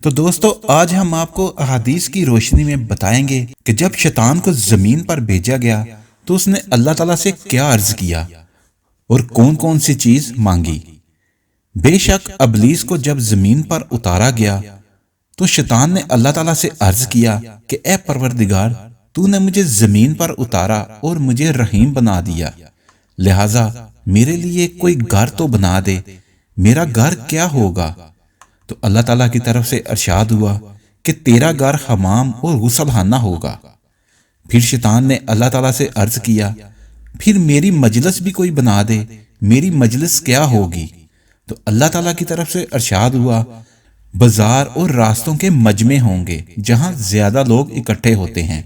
تو دوستو آج ہم آپ کو احادیث کی روشنی میں بتائیں گے کہ جب شیطان کو زمین پر بھیجا گیا تو اس نے اللہ تعالیٰ سے کیا عرض کیا اور کون کون سی چیز مانگی۔ بے شک ابلیس کو جب زمین پر اتارا گیا تو شیطان نے اللہ تعالیٰ سے عرض کیا کہ اے پروردگار، تو نے مجھے زمین پر اتارا اور مجھے رحیم بنا دیا، لہٰذا میرے لیے کوئی گھر تو بنا دے، میرا گھر کیا ہوگا؟ تو اللہ تعالیٰ کی طرف سے ارشاد ہوا کہ تیرا گھر حمام اور غسل خانہ ہوگا۔ پھر شیطان نے اللہ تعالیٰ سے عرض کیا پھر میری مجلس بھی کوئی بنا دے، میری مجلس کیا ہوگی؟ تو اللہ تعالیٰ کی طرف سے ارشاد ہوا بازار اور راستوں کے مجمع ہوں گے جہاں زیادہ لوگ اکٹھے ہوتے ہیں۔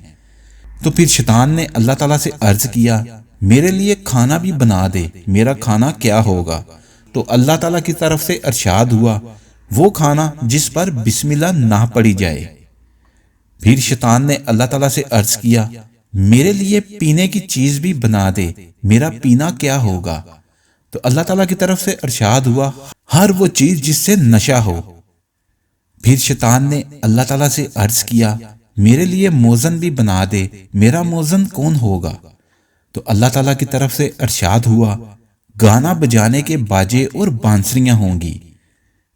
تو پھر شیطان نے اللہ تعالیٰ سے عرض کیا میرے لیے کھانا بھی بنا دے، میرا کھانا کیا ہوگا؟ تو اللہ تعالیٰ کی طرف سے ارشاد ہوا وہ کھانا جس پر بسم اللہ نہ پڑھی جائے۔ پھر شیطان نے اللہ تعالیٰ سے عرض کیا میرے لیے پینے کی چیز بھی بنا دے، میرا پینا کیا ہوگا؟ تو اللہ تعالیٰ کی طرف سے ارشاد ہوا ہر وہ چیز جس سے نشہ ہو۔ پھر شیطان نے اللہ تعالیٰ سے عرض کیا میرے لیے موزن بھی بنا دے، میرا موزن کون ہوگا؟ تو اللہ تعالیٰ کی طرف سے ارشاد ہوا گانا بجانے کے باجے اور بانسریاں ہوں گی۔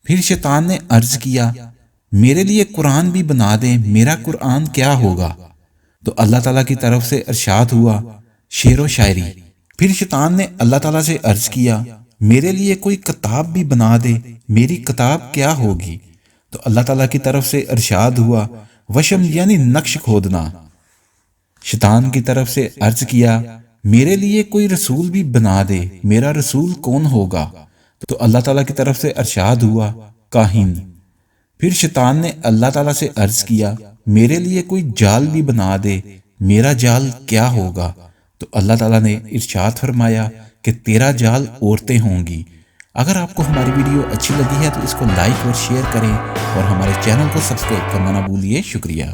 پھر شیطان نے عرض کیا میرے لیے قرآن بھی بنا دے، میرا قرآن کیا ہوگا؟ تو اللہ تعالیٰ کی طرف سے ارشاد ہوا شعر و شاعری۔ پھر شیطان نے اللہ تعالیٰ سے عرض کیا میرے لیے کوئی کتاب بھی بنا دے، میری کتاب کیا ہوگی؟ تو اللہ تعالیٰ کی طرف سے ارشاد ہوا وشم یعنی نقش کھودنا۔ شیطان کی طرف سے عرض کیا میرے لیے کوئی رسول بھی بنا دے، میرا رسول کون ہوگا؟ تو اللہ تعالیٰ کی طرف سے ارشاد ہوا کاہن۔ پھر شیطان نے اللہ تعالیٰ سے عرض کیا میرے لیے کوئی جال بھی بنا دے، میرا جال کیا ہوگا؟ تو اللہ تعالیٰ نے ارشاد فرمایا کہ تیرا جال عورتیں ہوں گی۔ اگر آپ کو ہماری ویڈیو اچھی لگی ہے تو اس کو لائک اور شیئر کریں اور ہمارے چینل کو سبسکرائب کرنا نہ بھولیے۔ شکریہ۔